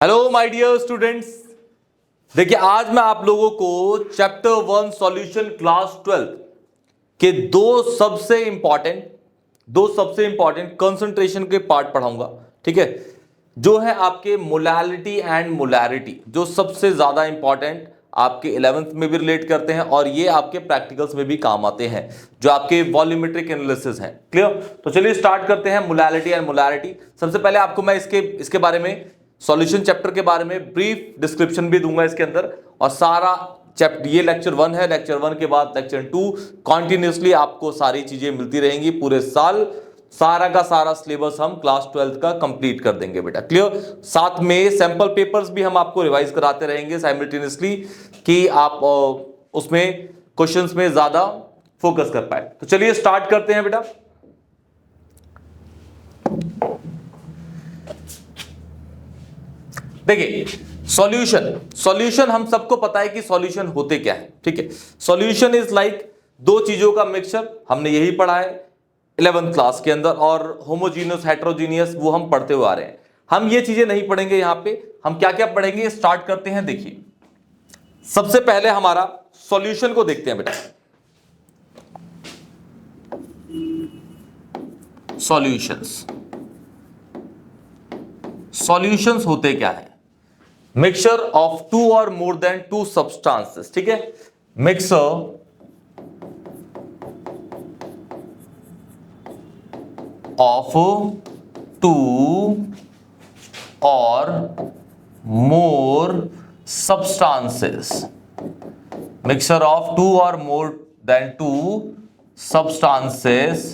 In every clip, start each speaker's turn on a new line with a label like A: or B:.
A: Hello my dear students. देखिए आज मैं आप लोगों को चैप्टर 1 सॉल्यूशन क्लास 12 के दो सबसे इंपॉर्टेंट कंसंट्रेशन के पार्ट पढ़ाऊंगा। ठीक है, जो है आपके मोलालिटी एंड मोलारिटी, जो सबसे ज्यादा इंपॉर्टेंट आपके 11th में भी रिलेट करते हैं और ये आपके प्रैक्टिकल्स में भी काम आते हैं, जो आपके वॉल्यूमेट्रिक एनालिसिस हैं। क्लियर? तो चलिए स्टार्ट करते हैं मोलालिटी एंड मोलारिटी। सबसे पहले आपको मैं इसके बारे में, सॉल्यूशन चैप्टर के बारे में ब्रीफ डिस्क्रिप्शन भी दूंगा इसके अंदर, और सारा चैप्टर, ये लेक्चर 1 है, लेक्चर 1 के बाद लेक्चर 2 कॉन्टिन्यूसली आपको सारी चीजें मिलती रहेंगी पूरे साल। सारा का सारा सिलेबस हम क्लास 12 का कंप्लीट कर देंगे बेटा। क्लियर? साथ में सैंपल पेपर्स भी हम आपको रिवाइज कराते रहेंगे साइमल्टेनियसली, कि आप उसमें क्वेश्चंस में ज्यादा फोकस कर पाए। तो चलिए स्टार्ट करते हैं बेटा। देखिए सॉल्यूशन हम सबको पता है कि सॉल्यूशन होते क्या है। ठीक है, सॉल्यूशन इज लाइक दो चीजों का मिक्सचर। हमने यही पढ़ा है 11th क्लास के अंदर, और होमोजीनियस हेट्रोजीनियस वो हम पढ़ते हुए आ रहे हैं। हम ये चीजें नहीं पढ़ेंगे यहां पे। हम क्या क्या पढ़ेंगे, स्टार्ट करते हैं। देखिए सबसे पहले हमारा सॉल्यूशन को देखते हैं बेटा। सॉल्यूशंस होते क्या है? मिक्सचर ऑफ टू और मोर देन टू सब्सटेंसेस। ठीक है, मिक्सचर ऑफ टू और मोर substances, mixture of two or more than two substances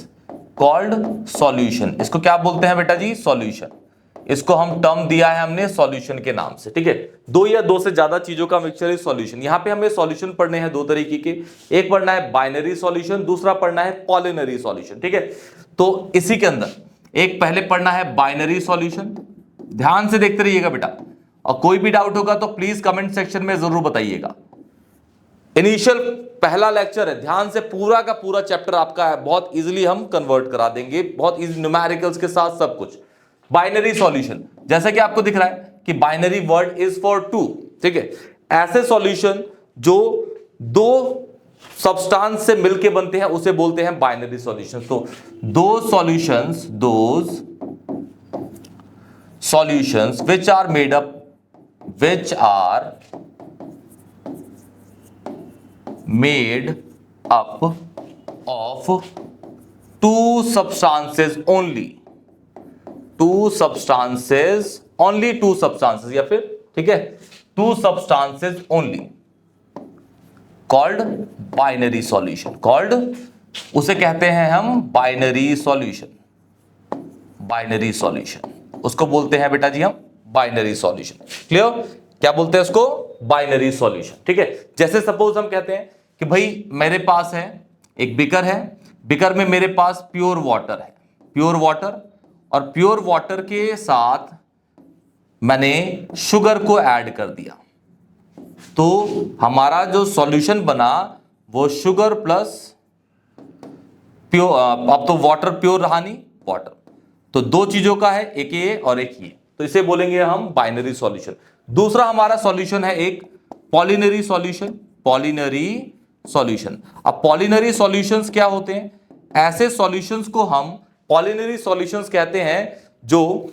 A: called solution। इसको क्या बोलते हैं बेटा जी? सॉल्यूशन। इसको हम टर्म दिया है हमने सॉल्यूशन के नाम से। ठीक है, दो या दो से ज्यादा चीजों का मिक्सचर इज सॉल्यूशन। यहां पे हमें सॉल्यूशन पढ़ने हैं दो तरीके के, एक पढ़ना है बाइनरी सॉल्यूशन, दूसरा पढ़ना है पॉलिनरी सॉल्यूशन। ठीक है, तो इसी के अंदर एक पहले पढ़ना है बाइनरी सॉल्यूशन। ध्यान से देखते रहिएगा बेटा, और कोई भी डाउट होगा तो प्लीज कमेंट सेक्शन में जरूर बताइएगा। इनिशियल पहला लेक्चर है, ध्यान से पूरा का पूरा चैप्टर आपका है, बहुत इजीली हम कन्वर्ट करा देंगे, बहुत इजी न्यूमेरिकल्स के साथ सब कुछ। बाइनरी सॉल्यूशन, जैसा कि आपको दिख रहा है कि binary word is for two. ठीक है, ऐसे सॉल्यूशन जो दो सब्सटेंस से मिलके बनते हैं उसे बोलते हैं बाइनरी सॉल्यूशन। तो दो solutions which are made up of two substances only, या फिर ठीक है two substances only called binary solution, उसे कहते हैं हम बाइनरी सॉल्यूशन। उसको बोलते हैं बेटा जी हम बाइनरी सॉल्यूशन। क्लियर? क्या बोलते हैं उसको? Binary solution. ठीक है, जैसे सपोज हम कहते हैं कि भाई मेरे पास है एक बीकर है, बीकर में मेरे पास प्योर वाटर है, और प्योर वाटर के साथ मैंने शुगर को ऐड कर दिया, तो हमारा जो सॉल्यूशन बना वो शुगर प्लस प्योर। अब तो वाटर प्योर रहा नहीं, वाटर तो दो चीजों का है, एक ये और एक ये, तो इसे बोलेंगे हम बाइनरी सॉल्यूशन। दूसरा हमारा सॉल्यूशन है एक पॉलिनरी सॉल्यूशन। अब पॉलिनरी सॉल्यूशंस क्या होते हैं? ऐसे सॉल्यूशंस को हम पॉलिनरी सॉल्यूशंस कहते हैं, जो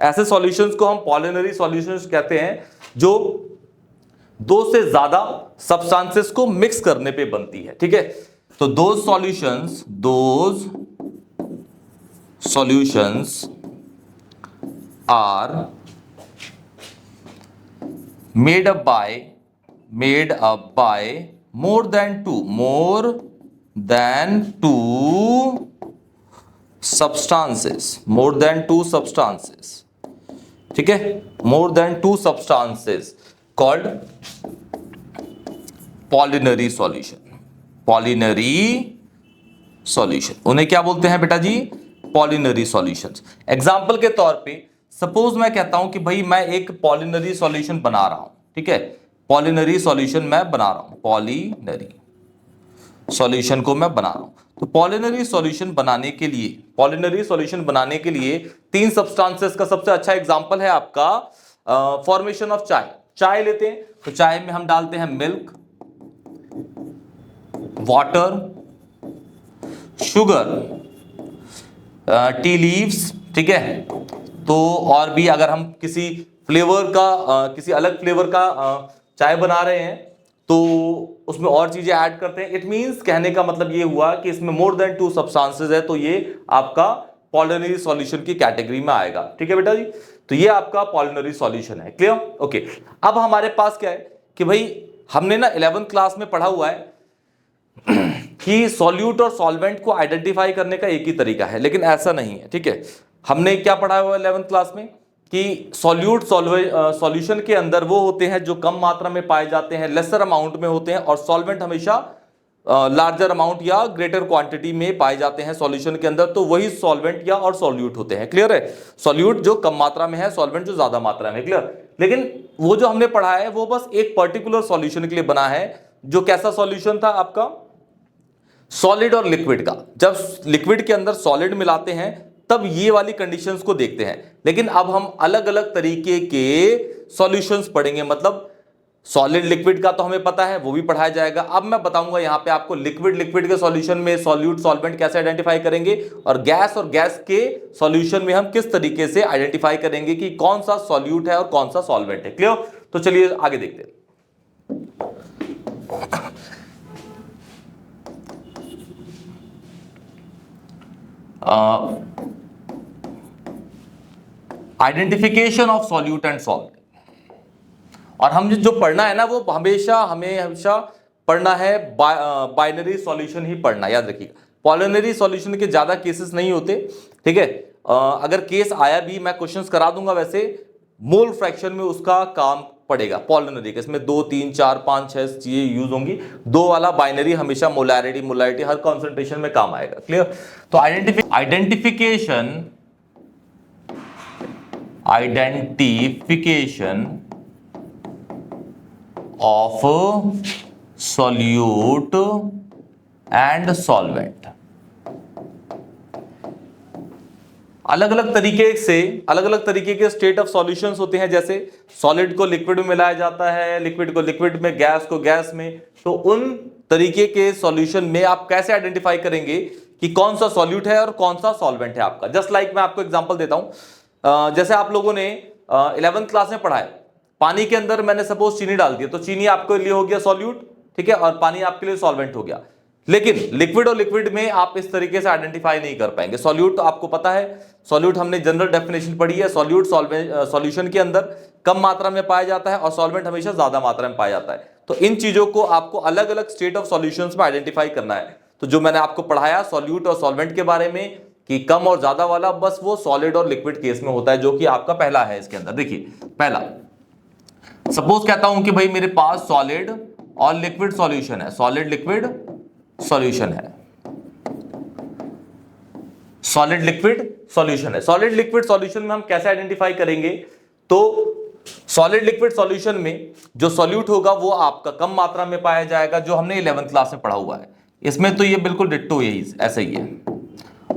A: ऐसे सॉल्यूशंस को हम पॉलिनरी सॉल्यूशंस कहते हैं जो दो से ज्यादा सब्सटेंसेस को मिक्स करने पे बनती है। ठीक है, तो those solutions are made up by more than two substances। ठीक है, more than two substances called पॉलिनरी सॉल्यूशन। उन्हें क्या बोलते हैं बेटा जी? पॉलिनरी सॉल्यूशंस। एग्जांपल के तौर पे सपोज मैं कहता हूं कि भाई मैं एक पॉलिनरी सॉल्यूशन बना रहा हूं। ठीक है, पॉलिनरी सॉल्यूशन मैं बना रहा हूं, पॉलिनरी सॉल्यूशन को मैं बना रहा हूं। तो पॉलिनरी सॉल्यूशन बनाने के लिए तीन सब्सटेंसेस का सबसे अच्छा एग्जांपल है आपका फॉर्मेशन ऑफ चाय, चाय लेते हैं तो चाय में हम डालते हैं milk, water, sugar, tea leaves, ठीक है। तो और भी अगर हम किसी फ्लेवर का किसी अलग फ्लेवर का चाय बना रहे हैं तो उसमें और चीजें ऐड करते हैं। इट मींस कहने का मतलब ये हुआ कि इसमें मोर देन 2 सब्सटेंसेस है, तो ये आपका पॉलिनरी सॉल्यूशन की कैटेगरी में आएगा, ठीक है बेटा जी। तो ये आपका पॉलिनरी सॉल्यूशन है, क्लियर, ओके। अब हमारे पास क्या है कि भाई हमने ना 11th क्लास में पढ़ा हुआ है कि सॉल्यूट और सॉल्वेंट को आइडेंटिफाई करने का एक ही तरीका है, लेकिन ऐसा नहीं है, ठीक है। हमने क्या पढ़ा हुआ है 11th क्लास में कि सॉल्यूट सॉल्यूशन के अंदर वो होते हैं जो कम मात्रा में पाए जाते हैं, लेसर अमाउंट में होते हैं, और सॉल्वेंट हमेशा लार्जर अमाउंट या ग्रेटर क्वांटिटी में पाए जाते हैं सॉल्यूशन के अंदर, तो वही सॉल्वेंट या और सॉल्यूट होते हैं, क्लियर है। सॉल्यूट जो कम मात्रा में है, सॉल्वेंट जो ज्यादा मात्रा में, क्लियर। लेकिन वो जो हमने पढ़ा है वो बस एक पर्टिकुलर सॉल्यूशन के लिए बना है, जो कैसा सॉल्यूशन था आपका, सॉलिड और लिक्विड का। जब लिक्विड के अंदर सॉलिड मिलाते हैं तब ये वाली कंडीशंस को देखते हैं, लेकिन अब हम अलग अलग तरीके के सॉल्यूशंस पढ़ेंगे। मतलब सॉलिड लिक्विड का तो हमें पता है, वो भी पढ़ाया जाएगा। अब मैं बताऊंगा यहां पे आपको लिक्विड के सॉल्यूशन में सॉल्यूट सॉल्वेंट कैसे आइडेंटिफाई करेंगे, और गैस के सॉल्यूशन में हम किस तरीके से आइडेंटिफाई करेंगे कि कौन सा सॉल्यूट है और कौन सा सॉल्वेंट है, क्लियर। तो चलिए आगे देखते हैं। Identification of solute and solvent. और हम जो पढ़ना है ना वो हमेशा पढ़ना है बाइनरी सॉल्यूशन ही पढ़ना, याद रखिएगा। पॉलिनरी सॉल्यूशन के ज्यादा केसेस नहीं होते, ठीक है। अगर केस आया भी मैं क्वेश्चंस करा दूंगा, वैसे मोल फ्रैक्शन में उसका काम पड़ेगा पॉलिनरी के। इसमें 2 3 4 5 6 चीजें यूज होंगी, 2 वाला बाइनरी हमेशा मोलैरिटी हर कॉन्सेंट्रेशन में काम आएगा, क्लियर। तो identification of solute and solvent. अलग अलग तरीके के स्टेट ऑफ सॉल्यूशंस होते हैं, जैसे सॉलिड को लिक्विड में मिलाया जाता है, लिक्विड को लिक्विड में, गैस को गैस में। तो उन तरीके के सॉल्यूशन में आप कैसे आइडेंटिफाई करेंगे कि कौन सा सॉल्यूट है और कौन सा सॉल्वेंट है आपका। जस्ट लाइक मैं आपको एग्जांपल देता हूं। जैसे आप लोगों ने 11th क्लास में पढ़ा है, पानी के अंदर मैंने सपोज चीनी डाल दी, तो चीनी आपके लिए हो गया सॉल्यूट, ठीक है, और पानी आपके लिए सॉल्वेंट हो गया। लेकिन लिक्विड और लिक्विड में आप इस तरीके से आइडेंटिफाई नहीं कर पाएंगे। सॉल्यूट तो आपको पता है, सॉल्यूट हमने जनरल डेफिनेशन पढ़ी है, सॉल्यूट सॉल्यूशन के अंदर कम मात्रा में पाया जाता है और सॉल्वेंट हमेशा ज्यादा मात्रा में पाया जाता है। तो इन चीजों को आपको अलग अलग स्टेट ऑफ सॉल्यूशंस में आइडेंटिफाई करना है। तो जो मैंने आपको पढ़ाया सॉल्यूट और सॉल्वेंट के बारे में कि कम और ज्यादा वाला, बस वो सॉलिड और लिक्विड केस में होता है, जो कि आपका पहला है इसके अंदर। देखिए पहला, सपोज कहता हूं कि भाई मेरे पास सॉलिड और लिक्विड सॉल्यूशन है, सॉलिड लिक्विड सॉल्यूशन है, सॉलिड लिक्विड सॉल्यूशन है। सॉलिड लिक्विड सॉल्यूशन में हम कैसे आइडेंटिफाई करेंगे, तो सॉलिड लिक्विड सॉल्यूशन में जो सॉल्यूट होगा वो आपका कम मात्रा में पाया जाएगा, जो हमने 11th क्लास में पढ़ा हुआ है। इसमें तो ये बिल्कुल डिट्टो यही ऐसा ही है।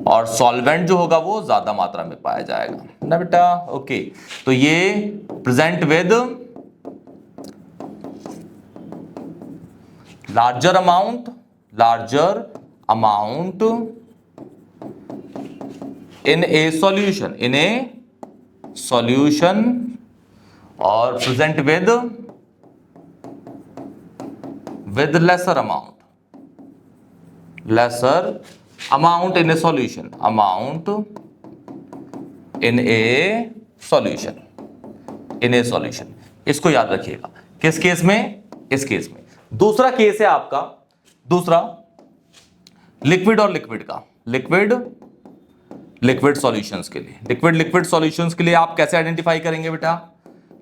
A: और सॉल्वेंट जो होगा वो ज्यादा मात्रा में पाया जाएगा ना बेटा, ओके। तो ये present with larger amount in a solution और present with lesser amount in a solution, इसको याद रखिएगा। किस केस में? इस केस में। दूसरा केस है आपका, दूसरा लिक्विड और लिक्विड का, लिक्विड सॉल्यूशंस के लिए, लिक्विड सॉल्यूशंस के लिए आप कैसे आइडेंटिफाई करेंगे बेटा?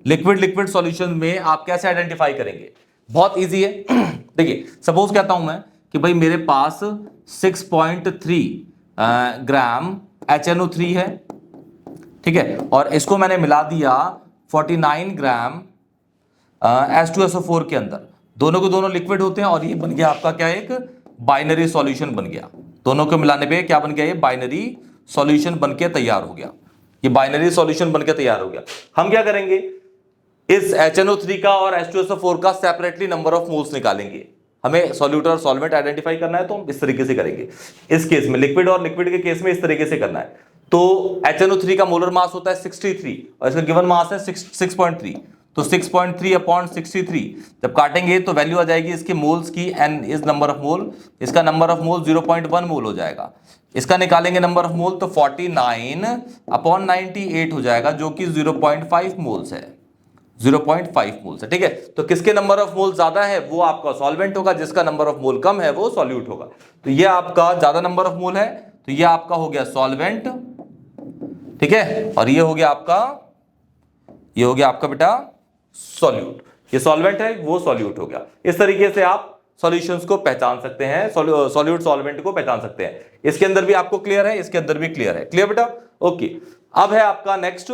A: लिक्विड सॉल्यूशन में आप कैसे आइडेंटिफाई करेंगे? बहुत इजी है। देखिए सपोज कहता हूं मैं कि भाई मेरे पास 6.3 ग्राम HNO3 है, ठीक है, और इसको मैंने मिला दिया 49 ग्राम H2SO4 के अंदर। दोनों के दोनों लिक्विड होते हैं और ये बन गया आपका क्या, एक बाइनरी सॉल्यूशन बन गया। दोनों को मिलाने पे क्या बन गया? ये बाइनरी सॉल्यूशन बनके तैयार हो गया। ये बाइनरी सॉल्यूशन बनके तैयार हो गया। हम क्या करेंगे, इस HNO3 का और H2SO4 का सेपरेटली नंबर ऑफ मोल्स निकालेंगे। हमें सॉल्यूट और सॉल्वेंट आइडेंटिफाई करना है तो हम इस तरीके से करेंगे। इस केस में लिक्विड और लिक्विड के केस में इस तरीके से करना है। तो HNO3 का मोलर मास होता है 63 और इसका गिवन मास है 6.3, तो 6.3 अपॉन 63 जब काटेंगे तो वैल्यू आ जाएगी इसके मोल्स की, n is number of mole, इसका नंबर ऑफ मोल 0.1 मोल हो जाएगा। इसका निकालेंगे नंबर ऑफ मोल तो 49 अपॉन 98 हो जाएगा, जो कि 0.5 मोल्स है, 0.5 मोल्स है। ठीक है, तो किसके नंबर ऑफ मोल ज्यादा है वो आपका सॉल्वेंट होगा, जिसका नंबर ऑफ मोल कम है वो सॉल्यूट होगा। तो ये आपका ज्यादा नंबर ऑफ मोल है, तो ये आपका हो गया सॉल्वेंट, ठीक है, और ये हो गया आपका बेटा सॉल्यूट। ये सॉल्वेंट है, वो सॉल्यूट हो गया। इस तरीके से आप सॉल्यूशंस को पहचान सकते हैं, सॉल्यूट सॉल्वेंट को पहचान सकते हैं। इसके अंदर भी आपको क्लियर है, इसके अंदर भी क्लियर है। क्लियर बेटा? ओके। अब है आपका नेक्स्ट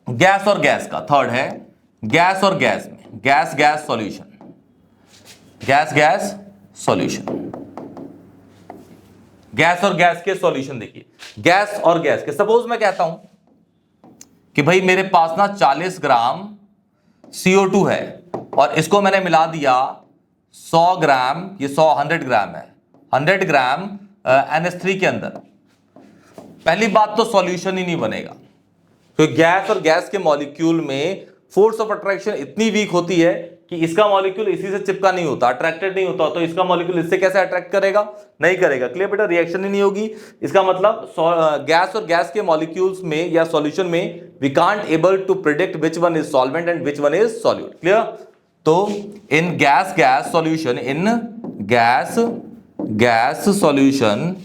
A: गैस और गैस का, थर्ड है गैस और गैस में gas gas solution, gas gas solution, gas और गैस के सॉल्यूशन। देखिए गैस और गैस के, सपोज मैं कहता हूं कि भाई मेरे पास ना 40 ग्राम CO2 है और इसको मैंने मिला दिया 100 ग्राम, ये 100 ग्राम है, 100 ग्राम NH3 के अंदर। पहली बात तो सॉल्यूशन ही नहीं बनेगा, क्योंकि गैस और गैस के मॉलिक्यूल में फोर्स ऑफ अट्रैक्शन इतनी वीक होती है कि इसका मॉलिक्यूल इसी से चिपका नहीं होता, अट्रैक्टेड नहीं होता, तो इसका मॉलिक्यूल इससे कैसे अट्रैक्ट करेगा? नहीं करेगा। क्लियर बेटा? रिएक्शन ही नहीं होगी। इसका मतलब गैस और गैस के मॉलिक्यूल्स में या सॉल्यूशन में we can't able to predict which one is solvent and which one is solute. Clear? तो in gas gas solution, in gas gas solution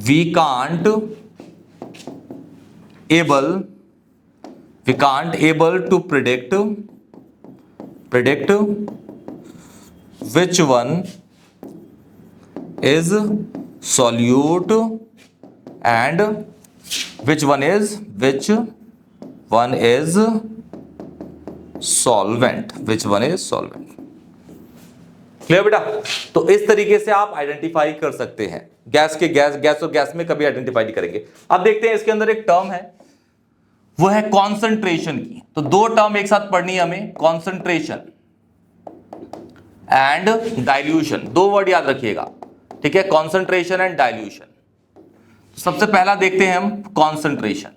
A: we can't able to predict which one is solute and which one is solvent, clear बेटा? तो इस तरीके से आप identify कर सकते हैं। गैस के गैस और गैस में कभी आइडेंटिफाई नहीं करेंगे। अब देखते हैं इसके अंदर एक टर्म है, वो है कॉन्सेंट्रेशन की। तो दो टर्म एक साथ पढ़नी है हमें, कॉन्सेंट्रेशन एंड डाइल्यूशन। दो वर्ड याद रखिएगा, ठीक है, कॉन्सेंट्रेशन एंड डाइल्यूशन। सबसे पहला देखते हैं हम कॉन्सेंट्रेशन।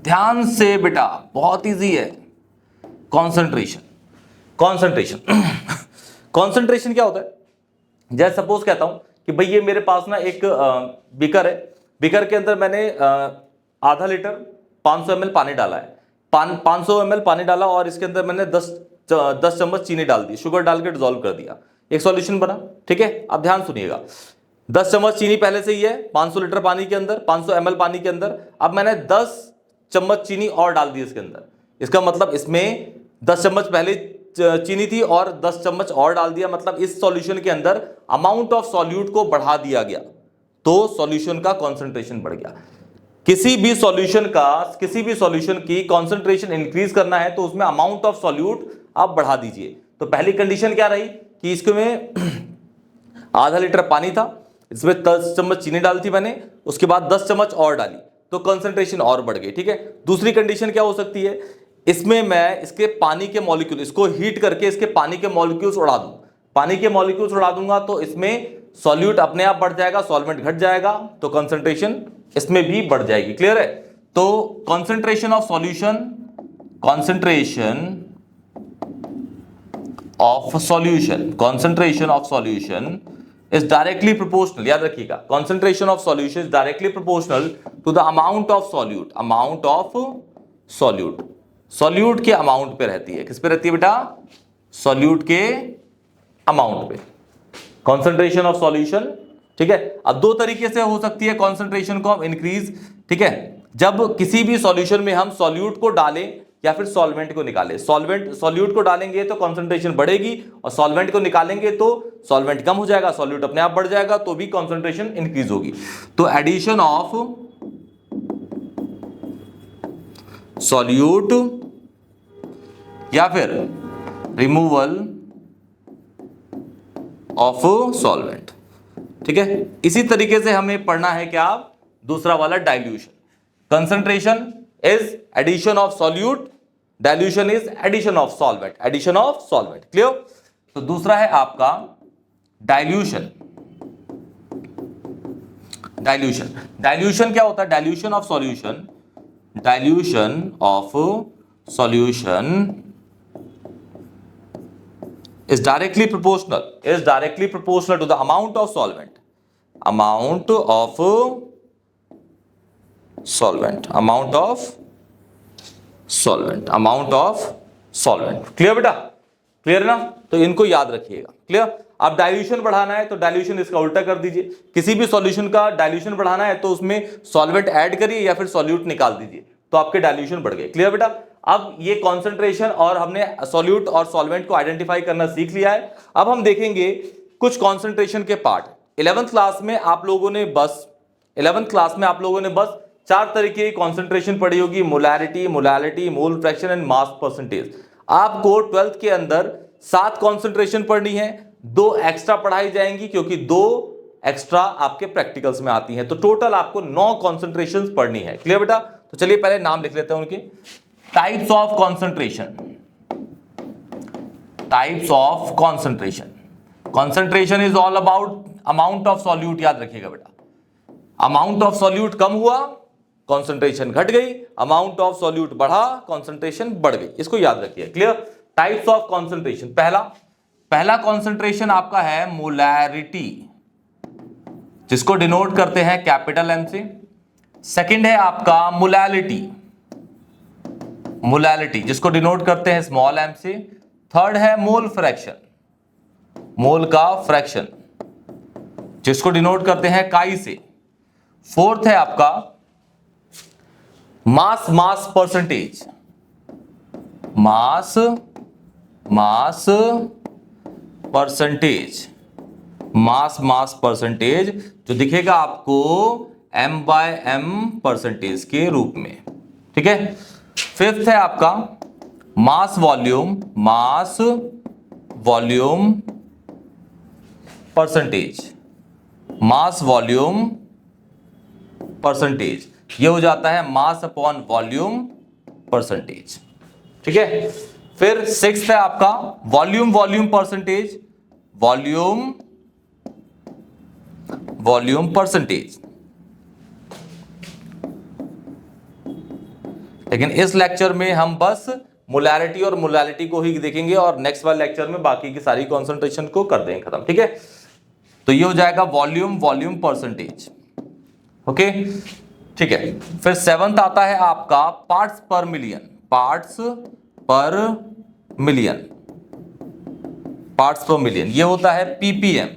A: ध्यान से बेटा, बहुत इजी है। कॉन्सेंट्रेशन कॉन्सेंट्रेशन क्या होता है? जैसे सपोज कहता हूं कि भाई ये मेरे पास ना एक बीकर है, बीकर के अंदर मैंने आधा लीटर 500 ml पानी डाला है, 500 ml पानी डाला और इसके अंदर मैंने 10 चम्मच चीनी डाल दी, शुगर डाल के डिसॉल्व कर दिया, एक सॉल्यूशन बना। ठीक है, अब ध्यान सुनिएगा, 10 चम्मच चीनी पहले से ही है 500 लीटर पानी के अंदर, 500 ml पानी के अंदर। अब मैंने 10 चम्मच चीनी और डाल दी इसके अंदर। इसका मतलब इसमें 10 चम्मच पहले चीनी थी और 10 चम्मच और डाल दिया, मतलब इस सॉल्यूशन के अंदर अमाउंट ऑफ सॉल्यूट को बढ़ा दिया गया, तो सॉल्यूशन का कॉन्सेंट्रेशन बढ़ गया। किसी भी सॉल्यूशन की कॉन्सेंट्रेशन इंक्रीज करना है तो उसमें अमाउंट ऑफ सॉल्यूट आप बढ़ा दीजिए। तो पहली कंडीशन क्या रही कि इसमें आधा लीटर पानी था, इसमें 10 चम्मच चीनी डाली थी मैंने, उसके बाद 10 चम्मच और डाली तो कॉन्सेंट्रेशन और बढ़ गई। ठीक है, दूसरी कंडीशन क्या हो सकती है, इसमें मैं इसके पानी के मॉलिक्यूल, इसको हीट करके इसके पानी के मॉलिक्यूल्स उड़ा दूं, पानी के मॉलिक्यूल्स उड़ा दूंगा तो इसमें सॉल्यूट अपने आप बढ़ जाएगा, सॉल्वेंट घट जाएगा, तो कॉन्सेंट्रेशन इसमें भी बढ़ जाएगी। क्लियर है? तो concentration of solution is directly proportional, याद रखिएगा, concentration of solution is directly proportional to the amount of solute, solute के अमाउंट पे रहती है। किस पे रहती है बेटा? solute के अमाउंट पे, concentration of solution। ठीक है, अब दो तरीके से हो सकती है concentration को हम इंक्रीज। ठीक है, जब किसी भी सॉल्यूशन में हम सॉल्यूट को डालें या फिर सॉल्वेंट को निकालें, सॉल्यूट को डालेंगे तो कॉन्सेंट्रेशन बढ़ेगी और सॉल्वेंट को निकालेंगे तो सॉल्वेंट कम हो जाएगा, सॉल्यूट अपने आप बढ़ जाएगा, तो भी कॉन्सेंट्रेशन इंक्रीज होगी। तो एडिशन ऑफ सॉल्यूट या फिर रिमूवल ऑफ सॉल्वेंट। ठीक है, इसी तरीके से हमें पढ़ना है क्या? दूसरा वाला dilution. Concentration is addition of solute, dilution is addition of solvent, addition of solvent. Clear? तो दूसरा है आपका डाइल्यूशन। डाइल्यूशन, डाइल्यूशन क्या होता है? Dilution of solution, dilution of solution is directly proportional to the amount of solvent, amount of solvent, amount of solvent, amount of solvent। Clear बेटा? Clear ना? तो इनको याद रखिएगा। क्लियर? अब डाइल्यूशन बढ़ाना है तो डाइल्यूशन इसका उल्टा कर दीजिए। किसी भी सॉल्यूशन का डाइल्यूशन बढ़ाना है तो उसमें सॉल्वेंट ऐड करिए या फिर सॉल्यूट निकाल दीजिए, तो आपके डाइल्यूशन बढ़ गए। क्लियर बेटा? अब ये कॉन्सेंट्रेशन और हमने सॉल्यूट और सॉल्वेंट को आइडेंटिफाई करना सीख लिया है। अब हम देखेंगे कुछ कॉन्सेंट्रेशन के पार्ट। 11th क्लास में आप लोगों ने बस 4 तरीके की कॉन्सेंट्रेशन पढ़ी होगी, molarity, molality, mole fraction and mass percentage. आपको 12th के अंदर 7 कॉन्सेंट्रेशन पढ़नी है, 2 एक्स्ट्रा पढ़ाई जाएंगी क्योंकि 2 एक्स्ट्रा आपके प्रैक्टिकल्स में आती हैं। तो टोटल आपको 9 कॉन्सेंट्रेशन पढ़नी है। क्लियर बेटा? तो चलिए पहले नाम लिख लेते हैं उनके। Types of concentration, types of concentration. Concentration is all about amount of solute. याद रखिएगा बेटा, अमाउंट ऑफ सॉल्यूट कम हुआ, कॉन्सेंट्रेशन घट गई, अमाउंट ऑफ सॉल्यूट बढ़ा, कॉन्सेंट्रेशन बढ़ गई। इसको याद रखिए। क्लियर? टाइप्स ऑफ कॉन्सेंट्रेशन, पहला कॉन्सेंट्रेशन आपका है मोलैरिटी, जिसको डिनोट करते हैं कैपिटल एम से। सेकंड है आपका मोलैलिटी, मोलैलिटी जिसको डिनोट करते हैं स्मॉल एम से। थर्ड है मोल फ्रैक्शन, मोल का फ्रैक्शन जिसको डिनोट करते हैं काई से। फोर्थ है आपका मास परसेंटेज, मास परसेंटेज जो दिखेगा आपको m/m परसेंटेज के रूप में। ठीक है? फिफ्थ है आपका mass volume percentage, mass volume percentage ये हो जाता है मास अपॉन वॉल्यूम परसेंटेज। ठीक है? फिर सिक्स्थ है आपका वॉल्यूम परसेंटेज, वॉल्यूम परसेंटेज। लेकिन इस लेक्चर में हम बस मोलैरिटी और मोलैलिटी को ही देखेंगे और नेक्स्ट वाले लेक्चर में बाकी की सारी कॉन्सेंट्रेशन को कर देंगे खत्म। ठीक है? तो ये हो जाएगा वॉल्यूम परसेंटेज। ओके? ठीक है? फिर 7th आता है आपका पार्ट्स पर मिलियन, ये होता है ppm,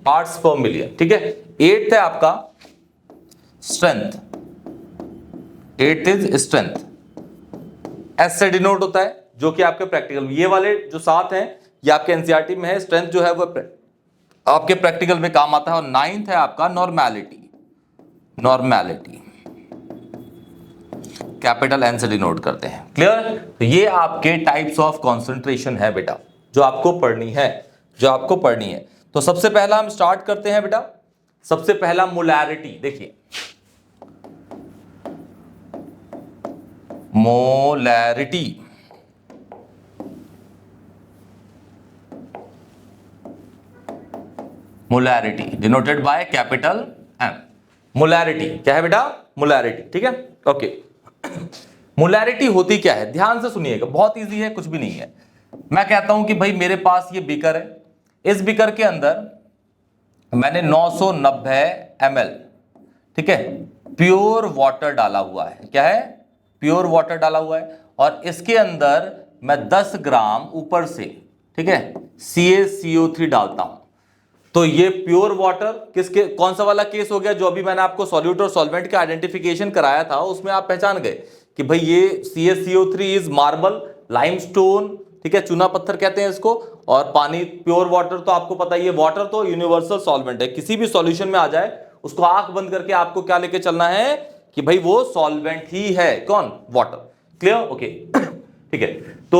A: पार्ट्स पर मिलियन। ठीक है? 8th है आपका strength, 8th is strength, S से डिनोट होता है, जो कि आपके प्रैक्टिकल में ये वाले जो 7 हैं ये आपके एनसीईआरटी में है। स्ट्रेंथ जो है वो आपके प्रैक्टिकल में काम आता है। और 9th है आपका नॉर्मैलिटी, कैपिटल एन से डिनोट करते हैं। क्लियर? तो ये आपके टाइप्स ऑफ कॉन्सेंट्रेशन है बेटा जो आपको पढ़नी है, तो सबसे पहला हम स्टार्ट करते हैं बेटा। सबसे पहला मोलैरिटी, देखिए molarity denoted by capital M. Molarity क्या है बेटा? मोलैरिटी। ठीक है? ओके। मोलैरिटी होती क्या है? ध्यान से सुनिएगा, बहुत इजी है, कुछ भी नहीं है। मैं कहता हूं कि भाई मेरे पास ये बीकर है, इस बीकर के अंदर मैंने 990 ml, ठीक है, प्योर वाटर डाला हुआ है। क्या है? प्योर वाटर डाला हुआ है। और इसके अंदर मैं 10 ग्राम ऊपर से, ठीक है, CaCO3 डालता हूं। तो ये प्योर वाटर किसके, कौन सा वाला केस हो गया? जो अभी मैंने आपको सॉल्यूट और सॉल्वेंट का आइडेंटिफिकेशन कराया था, उसमें आप पहचान गए कि भाई ये CaCO3 इज मार्बल, लाइमस्टोन, ठीक है, चूना पत्थर कहते हैं इसको। और पानी प्योर वाटर तो आपको पता ही है, वाटर तो यूनिवर्सल सॉल्वेंट है, किसी भी सॉल्यूशन में आ जाए उसको आंख बंद करके आपको क्या लेके चलना है कि भाई वो सॉल्वेंट ही है। कौन? वाटर। क्लियर? ओके। ठीक है। तो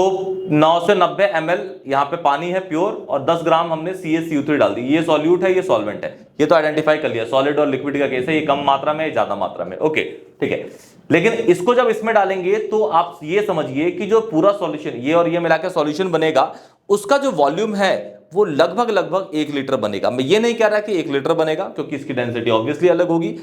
A: 9 से 90 ml यहाँ पे पानी है प्योर और 10 ग्राम हमने CaCO3 डाल दी। ये सॉल्यूट है, ये सॉल्वेंट है, ये तो आइडेंटिफाई कर लिया। सॉलिड और लिक्विड का केस है, ये कम मात्रा में, ज्यादा मात्रा में। ओके ठीक है। लेकिन इसको जब इसमें डालेंगे तो आप ये समझिए कि जो पूरा सॉल्यूशन ये और ये मिलाकर सॉल्यूशन बनेगा, उसका जो वॉल्यूम है वो लगभग लगभग 1 लीटर बनेगा। मैं ये नहीं कह रहा कि 1 लीटर बनेगा क्योंकि इसकी डेंसिटी ऑब्वियसली अलग होगी,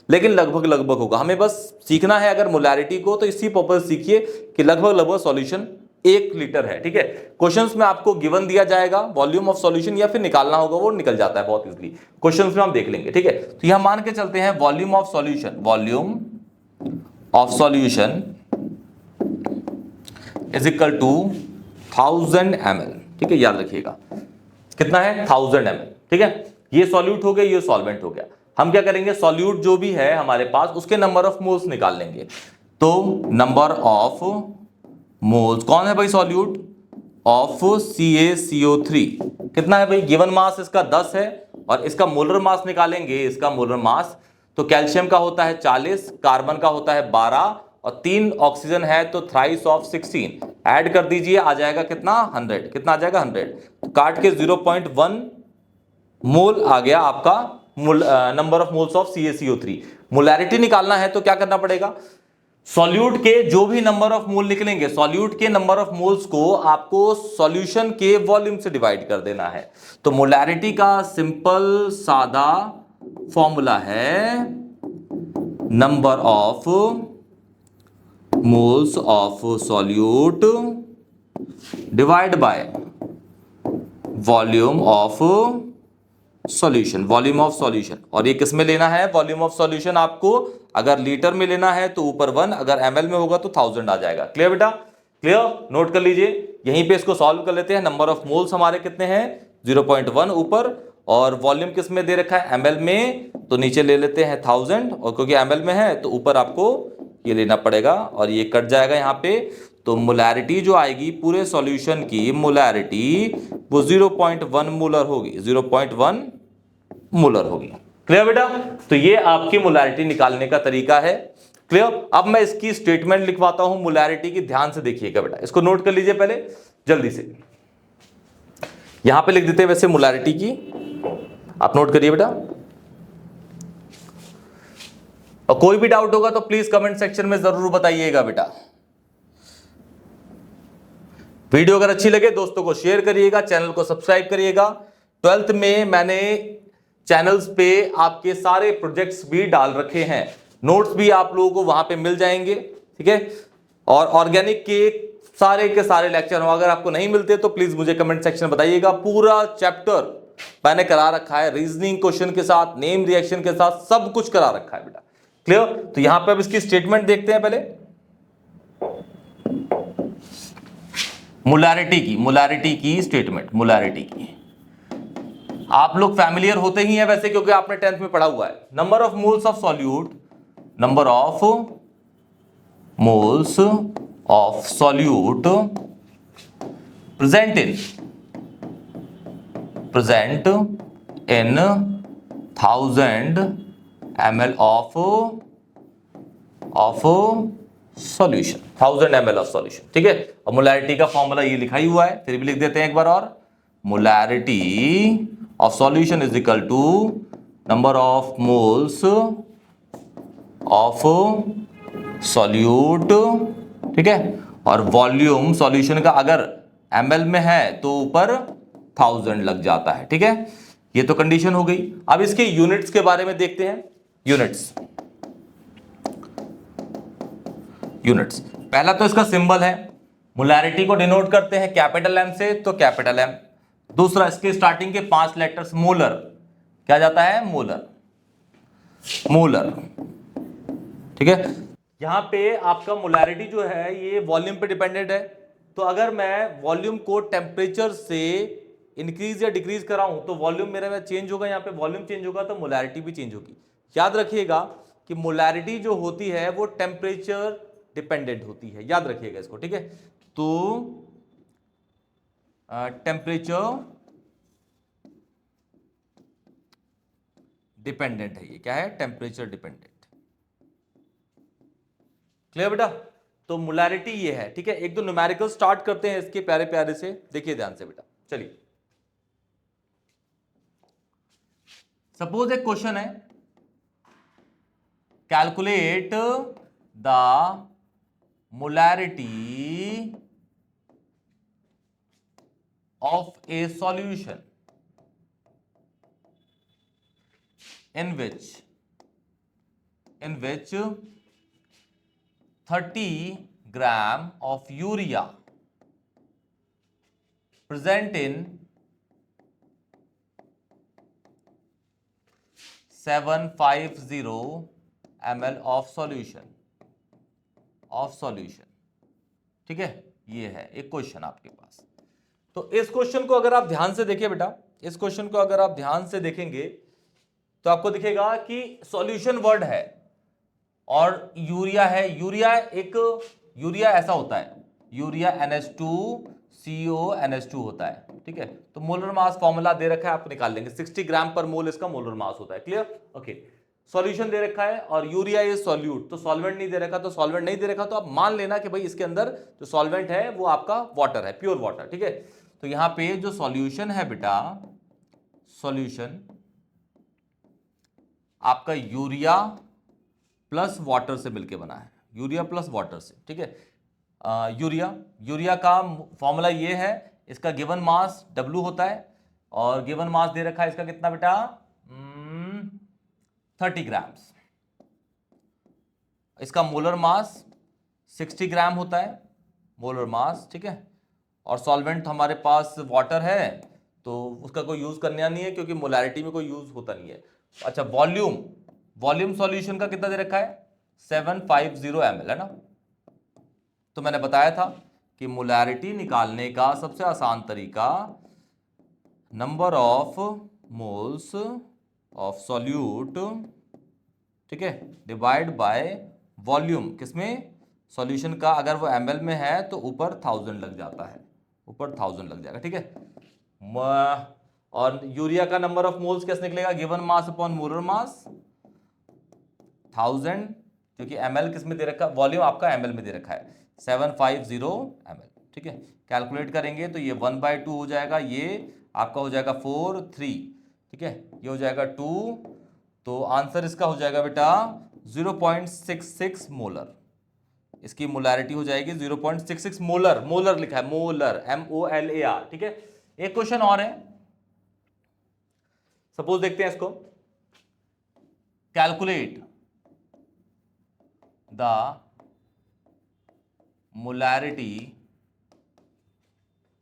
A: लेकिन लगभग लगभग होगा। हमें बस सीखना है अगर मोलैरिटी को, तो इसी पर्पस सीखिए कि लगभग लगभग सॉल्यूशन 1 लीटर है। ठीक है। क्वेश्चंस में आपको गिवन दिया जाएगा वॉल्यूम ऑफ सॉल्यूशन, या फिर निकालना होगा, वो निकल जाता है बहुत इजीली। क्वेश्चंस में हम देख लेंगे। ठीक है। तो यहां मान के चलते हैं volume of solution, volume of solution is equal to 1000 ml। ठीक है, याद रखिएगा कितना है, 1000 ml। ठीक है, ये सॉल्यूट हो गया, ये सॉल्वेंट हो गया। हम क्या करेंगे, सॉल्यूट जो भी है हमारे पास उसके नंबर ऑफ मोल्स निकाल लेंगे। तो नंबर ऑफ मोल्स कौन है भाई, सॉल्यूट ऑफ CaCO3 कितना है भाई, गिवन मास इसका 10 है और इसका मोलर मास निकालेंगे, इसका मोलर मास। तो कैल्शियम का होता है 40, कार्बन का होता है 12 और 3 ऑक्सीजन है तो थ्राइस ऑफ 16 ऐड कर दीजिए, आ जाएगा कितना 100। कितना आ जाएगा 100। तो काट के 0.1 मोल आ गया आपका number of moles of CaCO3। Molarity निकालना है तो क्या करना पड़ेगा, सॉल्यूट के जो भी नंबर ऑफ मोल निकलेंगे, सॉल्यूट के नंबर ऑफ मोल्स को आपको सॉल्यूशन के वॉल्यूम से डिवाइड कर देना है। तो मोलैरिटी का सिंपल सादा फॉर्मूला है number of moles of solute divide by volume of solution, volume of solution. और ये किस में लेना है, वॉल्यूम ऑफ सॉल्यूशन आपको अगर लीटर में लेना है तो ऊपर 1, अगर ml में होगा तो 1000 आ जाएगा। क्लियर बेटा, क्लियर, नोट कर लीजिए। यहीं पे इसको सॉल्व कर लेते हैं। नंबर ऑफ मोल्स हमारे कितने हैं 0.1 ऊपर, और वॉल्यूम किस में दे रखा है ml में, तो नीचे ले लेते हैं 1000, और क्योंकि ml में है तो ऊपर आपको ये लेना पड़ेगा और ये कट जाएगा यहाँ पे। तो मोलैरिटी जो आएगी पूरे सॉल्यूशन की, मोलैरिटी वो 0.1 मोलर होगी, 0.1 मोलर होगी। क्लियर बेटा, तो ये आपकी मोलैरिटी निकालने का तरीका है। क्लियर। अब मैं इसकी स्टेटमेंट लिखवाता हूं मोलैरिटी की, ध्यान से देखिएगा बेटा, इसको नोट कर लीजिए पहले जल्दी से। यहां पे लिख देते हैं वैसे मोलैरिटी की, आप नोट करिए बेटा। और कोई भी डाउट होगा तो प्लीज कमेंट सेक्शन में जरूर बताइएगा बेटा। वीडियो अगर अच्छी लगे दोस्तों को शेयर करिएगा, चैनल को सब्सक्राइब करिएगा। 12th में मैंने चैनल्स पे आपके सारे प्रोजेक्ट्स भी डाल रखे हैं, नोट्स भी आप लोगों को वहां पे मिल जाएंगे। ठीक है, और ऑर्गेनिक के सारे लेक्चर अगर आपको नहीं मिलते तो प्लीज मुझे कमेंट सेक्शन में बताइएगा। पूरा चैप्टर मैंने करा रखा है, रीजनिंग क्वेश्चन के साथ, नेम रिएक्शन के साथ, सब कुछ करा रखा है बेटा। क्लियर। तो यहां पे अब इसकी स्टेटमेंट देखते हैं पहले मोलैरिटी की स्टेटमेंट। मोलैरिटी की आप लोग फैमिलियर होते ही हैं वैसे, क्योंकि आपने 10th में पढ़ा हुआ है। Number of moles of solute, number of moles of solute present in 1000 ml of solution, 1000 ml of solution. ठीक है, अब मोलैरिटी का फॉर्मूला ये लिखा ही हुआ है, फिर भी लिख देते हैं एक बार और। Molarity of solution is equal to number of moles of solute. ठीक है, और वॉल्यूम सॉल्यूशन का अगर ml में है तो ऊपर 1000 लग जाता है। ठीक है, ये तो कंडीशन हो गई। अब इसके यूनिट्स के बारे में देखते हैं। यूनिट्स पहला तो इसका सिंबल है, मोलैरिटी को डिनोट करते हैं कैपिटल M से, तो कैपिटल M। दूसरा इसके स्टार्टिंग के 5 लेटर्स, मोलर, क्या जाता है मोलर, मोलर। ठीक है, यहां पे आपका मोलैरिटी जो है ये वॉल्यूम पे डिपेंडेंट है। तो अगर मैं वॉल्यूम को टेम्परेचर से इंक्रीज या डिक्रीज कराऊं तो वॉल्यूम मेरे में चेंज होगा, यहां पे वॉल्यूम चेंज होगा तो मोलैरिटी भी चेंज होगी। याद रखिएगा कि मोलैरिटी जो होती है वो टेम्परेचर डिपेंडेंट होती है, याद रखिएगा इसको। ठीक है, तो टेम्परेचर डिपेंडेंट है, ये क्या है, टेम्परेचर डिपेंडेंट। क्लियर बेटा। तो मोलैरिटी ये है, ठीक है। एक दो न्यूमेरिकल स्टार्ट करते हैं इसके प्यारे प्यारे से, देखिए ध्यान से बेटा। चलिए, सपोज एक क्वेश्चन है, calculate the molarity of A solution in which 30 gram of urea present in 750 ml of solution, ठीक है। ये है एक क्वेश्चन आपके पास। तो इस क्वेश्चन को अगर आप ध्यान से देखिए बेटा, इस क्वेश्चन को अगर आप ध्यान से देखेंगे तो आपको दिखेगा कि सॉल्यूशन वर्ड है और यूरिया है। यूरिया ऐसा होता है, यूरिया NH2CO NH2 होता है, ठीक है। तो मोलर मास फॉर्मूला दे रखा है, आप निकाल लेंगे, 60 ग्राम पर मोल इसका मोलर मास होता है। Clear, okay. सॉल्यूशन दे रखा है और यूरिया इज सॉल्यूट, तो सॉल्वेंट नहीं दे रखा, तो सॉल्वेंट नहीं दे रखा तो आप मान लेना कि भाई इसके अंदर जो सॉल्वेंट है वो आपका वाटर है, प्योर वाटर, ठीक है। तो यहां पे जो सॉल्यूशन है बेटा, सॉल्यूशन आपका यूरिया प्लस वाटर से मिलके बना है, यूरिया प्लस वाटर से, ठीक है। यूरिया का फॉर्मूला ये है, इसका गिवन मास W होता है और गिवन मास दे रखा है इसका कितना बेटा, 30 ग्राम्स। इसका मोलर मास 60 ग्राम होता है, मोलर मास, ठीक है। और सॉल्वेंट हमारे पास वाटर है तो उसका कोई यूज करना नहीं है क्योंकि मोलैरिटी में कोई यूज होता नहीं है। अच्छा, वॉल्यूम सॉल्यूशन का कितना दे रखा है, 750 ml, है ना। तो मैंने बताया था कि मोलैरिटी निकालने का सबसे आसान तरीका number of moles of solute, ठीक है, डिवाइड बाय वॉल्यूम। किसमें, सॉल्यूशन का अगर वो ml में है तो ऊपर 1000 लग जाता है, ऊपर 1000 लग जाएगा, ठीक है। और यूरिया का नंबर ऑफ मोल्स कैसे निकलेगा, given mass upon molar mass 1000, क्योंकि ml किस में दे रखा, वॉल्यूम आपका ml में दे रखा है 750 ml, ठीक है। कैलकुलेट करेंगे तो ये 1/2 हो जाएगा, ये आपका हो जाएगा 4 3, ठीक है, ये हो जाएगा 2, तो आंसर इसका हो जाएगा बेटा 0.66 मोलर। इसकी मोलैरिटी हो जाएगी 0.66 मोलर, मोलर लिखा है, मोलर MOLAR, ठीक है। एक क्वेश्चन और है, सपोज देखते हैं इसको, calculate the molarity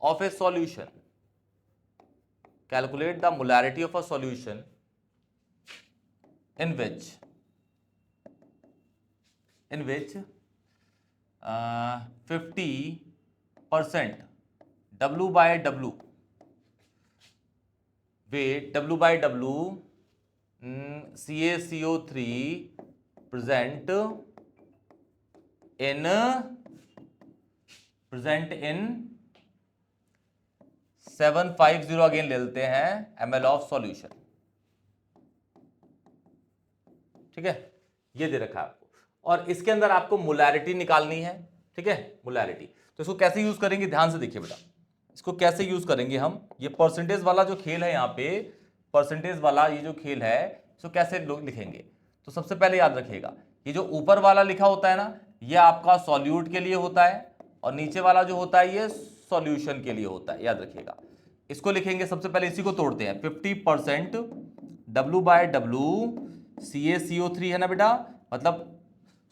A: of A solution, calculate the molarity of a solution in which 50% W/W weight, W/W CaCO3 present in 750 again ले लेते हैं ml ऑफ सॉल्यूशन, ठीक है। ये दे रखा है आपको और इसके अंदर आपको मोलैरिटी निकालनी है, ठीक है, मोलैरिटी। तो इसको कैसे यूज करेंगे, ध्यान से देखिए बेटा, इसको कैसे यूज करेंगे हम। ये परसेंटेज वाला जो खेल है, यहाँ पे परसेंटेज वाला ये जो खेल है, इसको कैसे लोग लिखेंगे। तो सबसे पहले याद रखिएगा, ये जो ऊपर वाला लिखा होता है ना, ये आपका सॉल्यूट के लिए होता है और नीचे वाला जो होता है ये सॉल्यूशन के लिए होता है, याद रखिएगा। इसको लिखेंगे, सबसे पहले इसी को तोड़ते हैं, 50% W/W CaCO3 है ना बेटा, मतलब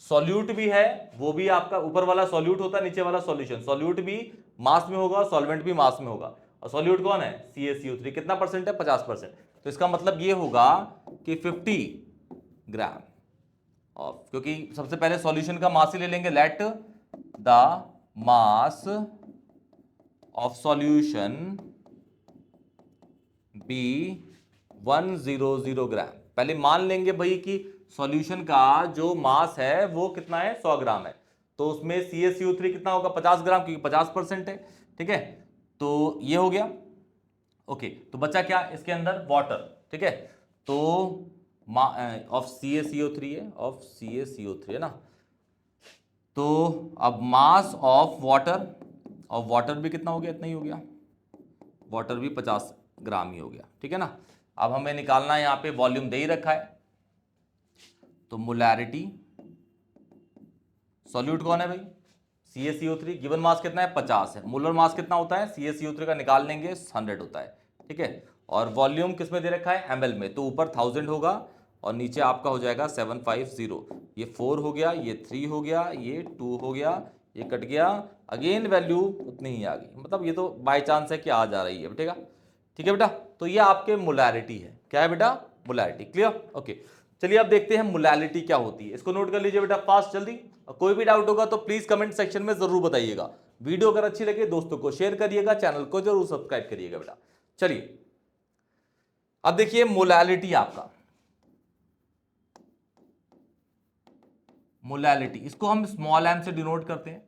A: सॉल्यूट भी है, वो भी आपका ऊपर वाला सॉल्यूट होता है, नीचे वाला सॉल्यूशन। सॉल्यूट भी मास में होगा, सॉल्वेंट भी मास में होगा, और सॉल्यूट कौन है, CaCO3। कितना परसेंट है, 50%। तो इसका मतलब ये होगा कि 50 ग्राम ऑफ, क्योंकि सबसे पहले सॉल्यूशन का मास ही ले लेंगे, let the mass of solution be 100 gram. पहले मान लेंगे भाई कि सॉल्यूशन का जो मास है वो कितना है, 100 ग्राम है, तो उसमें CaCO3 कितना होगा, 50 ग्राम, क्योंकि 50% है, ठीक है। तो ये हो गया, ओके। तो बचा क्या इसके अंदर, वाटर, ठीक है। तो ऑफ CaCO3 है, ऑफ CaCO3 है ना, तो अब मास ऑफ वाटर, और वाटर भी कितना हो गया, इतना ही हो गया, वाटर भी 50 ग्राम ही हो गया, ठीक है ना। अब हमें निकालना है, यहाँ पे वॉल्यूम दे ही रखा है, तो मोलैरिटी, सॉल्यूट कौन है भाई, CaCO3, गिवन मास कितना है 50 है, मोलर मास कितना होता है CaCO3 का निकाल लेंगे 100 होता है, ठीक है। और वॉल्यूम किस में दे रखा है ml में, तो ऊपर 1000 होगा और नीचे आपका हो जाएगा 750, ये 4 हो गया, ये 3 हो गया, ये 2 हो गया, ये कट गया, अगेन वैल्यू उतनी ही आ गई, मतलब ये तो बाय चांस है कि आ जा रही है बेटा, ठीक है बेटा। तो ये आपके मोलैरिटी है, क्या है बेटा, मोलैरिटी, क्लियर, ओके। चलिए अब देखते हैं मोलैरिटी क्या होती है, इसको नोट कर लीजिए बेटा फास्ट जल्दी, और कोई भी डाउट होगा तो प्लीज कमेंट सेक्शन में जरूर बताइएगा। वीडियो अगर अच्छी लगे दोस्तों को शेयर करिएगा, चैनल को जरूर सब्सक्राइब करिएगा बेटा। चलिए अब देखिए मोलैरिटी, आपका मोलैरिटी, इसको हम स्मॉल एम से डिनोट करते हैं,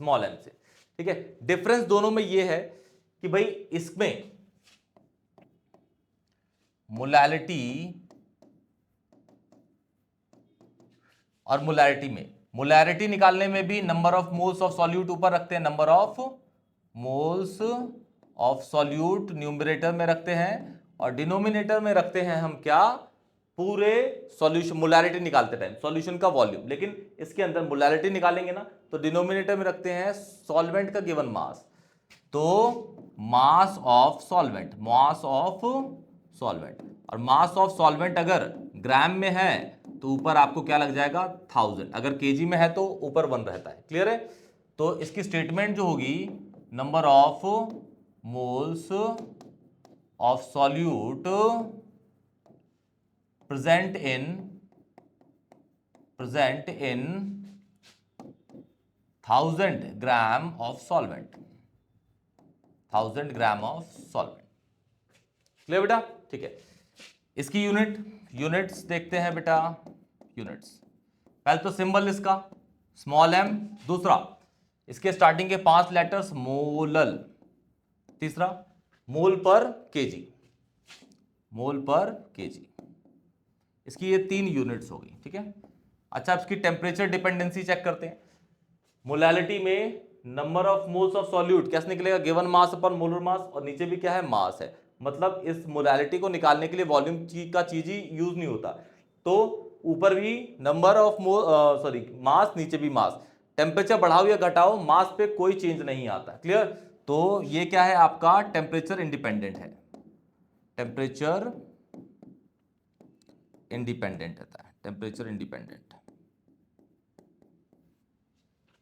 A: स्मॉल एम से, ठीक है। डिफरेंस दोनों में यह है कि भाई इसमें मोलैरिटी और मोलैरिटी में, मोलैरिटी निकालने में भी number of moles of solute ऊपर रखते हैं, number of moles of solute numerator में रखते हैं, और डिनोमिनेटर में रखते हैं हम क्या, पूरे सॉल्यूशन, मोलैरिटी निकालते टाइम सॉल्यूशन का वॉल्यूम, लेकिन इसके अंदर मोलैरिटी निकालेंगे ना तो डिनोमिनेटर में रखते हैं सॉल्वेंट का गिवन मास, तो मास of solvent, mass of solvent, और मास ऑफ सॉल्वेंट अगर ग्राम में है तो ऊपर आपको क्या लग जाएगा 1000, अगर केजी में है तो ऊपर 1 रहता है, क्लियर है। तो इसकी स्टेटमेंट जो होगी, number of moles of solute present in 1000 gram of solvent, 1000 gram of solvent, clear बेटा, ठीक है। इसकी यूनिट्स देखते हैं बेटा, यूनिट्स, पहले तो सिंबल इसका स्मॉल एम, दूसरा इसके स्टार्टिंग के 5 लेटर्स मोलल, तीसरा मोल पर केजी, मोल पर केजी, इसकी ये 3 यूनिट्स हो गई, ठीक है। अच्छा इसकी टेम्परेचर डिपेंडेंसी चेक करते हैं, मोलैलिटी में number of moles of solute कैसे निकलेगा, गिवन मास अपन मोलर मास, और नीचे भी क्या है मास है, मतलब इस मोलैलिटी को निकालने के लिए वॉल्यूम का चीज ही यूज नहीं होता, तो ऊपर भी नंबर ऑफ सॉरी मास, नीचे भी मास, टेम्परेचर बढ़ाओ या घटाओ मास पे कोई चेंज नहीं आता, क्लियर। तो ये क्या है आपका टेम्परेचर इंडिपेंडेंट है, टेम्परेचर इंडिपेंडेंट होता है, टेम्परेचर इंडिपेंडेंट,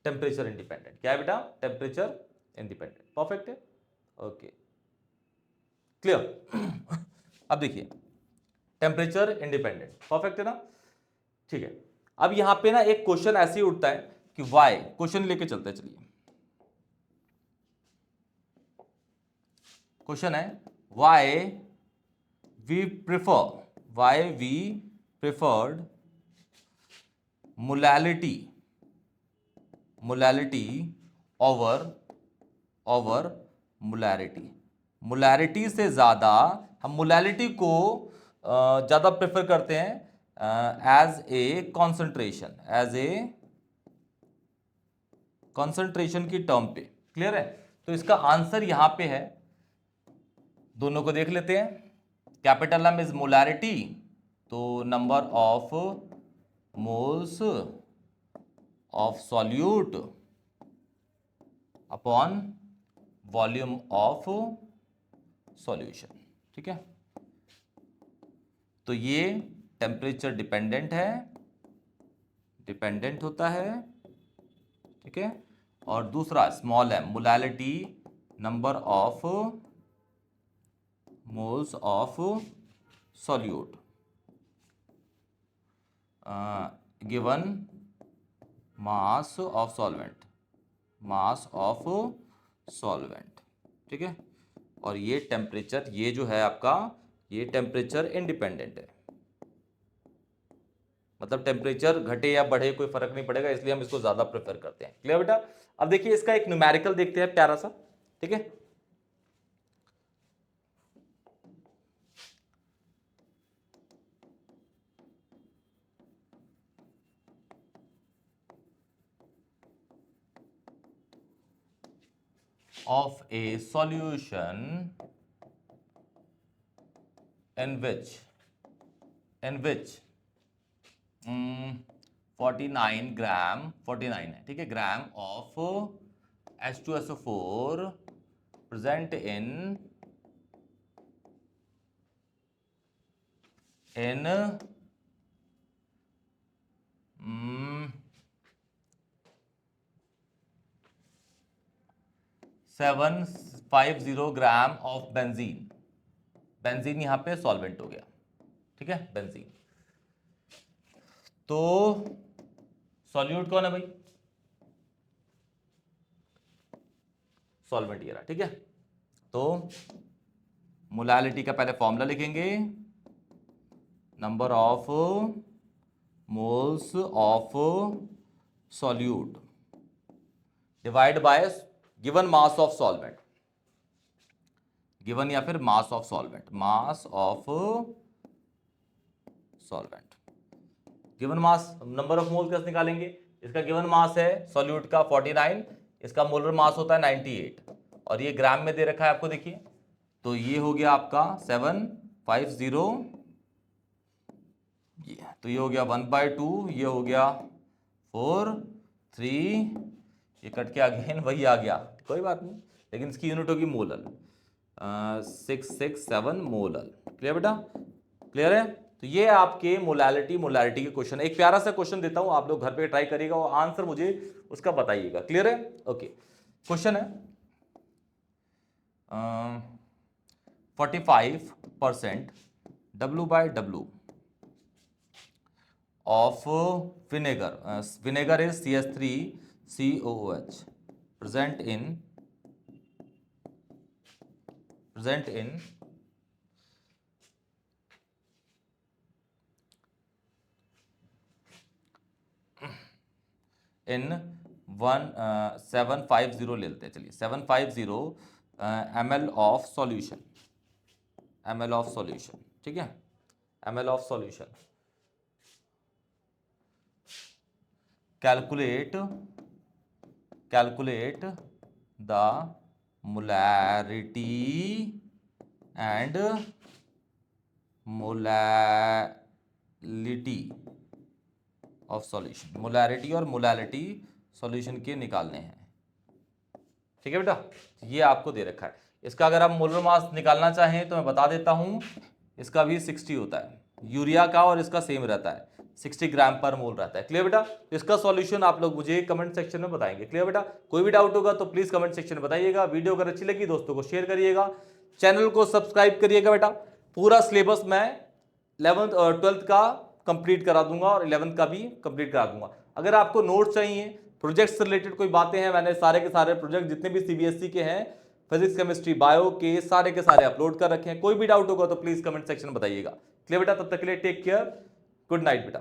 A: टेम्परेचर इंडिपेंडेंट क्या है बेटा, टेम्परेचर इंडिपेंडेंट, परफेक्ट है, ओके क्लियर। अब देखिए टेम्परेचर इंडिपेंडेंट, परफेक्ट है ना, ठीक है। अब यहां पे ना एक क्वेश्चन ऐसे ही उठता है कि वाई, क्वेश्चन लेके चलते हैं, चलिए क्वेश्चन है why we preferred molality over molarity, molarity से ज्यादा हम मोलैलिटी को ज्यादा प्रेफर करते हैं एज ए कॉन्सेंट्रेशन की टर्म पे, क्लियर है। तो इसका आंसर यहां पे है, दोनों को देख लेते हैं, कैपिटल एम इज मोलैरिटी, तो number of moles of solute upon volume of solution, ठीक है। तो ये टेम्परेचर डिपेंडेंट होता है, ठीक है। और दूसरा small M molality, number of moles of solute given mass of solvent, ठीक है। और ये टेम्परेचर, ये जो है आपका, ये टेम्परेचर इंडिपेंडेंट है, मतलब टेम्परेचर घटे या बढ़े कोई फर्क नहीं पड़ेगा, इसलिए हम इसको ज्यादा प्रेफर करते हैं, क्लियर बेटा। अब देखिए इसका एक न्यूमेरिकल देखते हैं प्यारा सा, ठीक है। of a solution in which 49 ग्राम 49 है, ठीक है, gram of H2SO4 present in 750 gram of benzene. Benzene यहां पे सॉल्वेंट हो गया, ठीक है, बेंजीन। तो सॉल्यूट कौन है भाई? सॉल्वेंट ये रहा, ठीक है। तो मोलालिटी का पहले फॉर्मूला लिखेंगे, number of moles of solute divide by given mass of solvent, given या फिर मास of solvent, mass of solvent, given mass, number of मोल कैसे निकालेंगे? इसका गिवन मास है सॉल्यूट का 49, इसका मोलर मास होता है 98 और ये ग्राम में दे रखा है आपको, देखिए। तो ये हो गया आपका 750, ये तो ये हो गया 1/2, ये हो गया 4 3, ये कट के अगेन वही आ गया, कोई बात नहीं, लेकिन इसकी यूनिट होगी मोलर, 667 मोलर। क्लियर बेटा? क्लियर है? तो ये आपके मोलालिटी के क्वेश्चन। एक प्यारा सा क्वेश्चन देता हूं, आप लोग घर पे ट्राई करिएगा और आंसर मुझे उसका बताइएगा। क्लियर है? ओके, क्वेश्चन है 45% W/W of vinegar, vinegar is CH3COOH present in इन 750 ले लेते हैं, चलिए 750 ml of solution, ml of solution, ठीक है, ml of solution. Calculate the molarity and molality of solution. Molarity और मोलैलिटी सॉल्यूशन के निकालने हैं, ठीक है बेटा। ये आपको दे रखा है। इसका अगर आप मोलर मास निकालना चाहें तो मैं बता देता हूं, इसका भी 60 होता है, यूरिया का और इसका सेम रहता है, 60 ग्राम पर मोल रहता है। क्लियर बेटा? तो इसका सॉल्यूशन आप लोग मुझे कमेंट सेक्शन में बताएंगे। क्लियर बेटा? कोई भी डाउट होगा तो प्लीज कमेंट सेक्शन में बताइएगा। वीडियो अगर अच्छी लगी दोस्तों को शेयर करिएगा, चैनल को सब्सक्राइब करिएगा बेटा। पूरा सिलेबस मैं 11th और 12th का कंप्लीट करा दूंगा और 11th का भी कंप्लीट करा दूंगा। अगर आपको नोट्स चाहिए, प्रोजेक्ट से रिलेटेड कोई बातें हैं, मैंने सारे के सारे प्रोजेक्ट जितने भी सीबीएसई के हैं, फिजिक्स केमिस्ट्री बायो के सारे अपलोड कर रखे हैं। कोई भी डाउट होगा तो प्लीज कमेंट सेक्शन में बताइएगा। क्लियर बेटा? तब तक के लिए टेक केयर, गुड नाइट बेटा।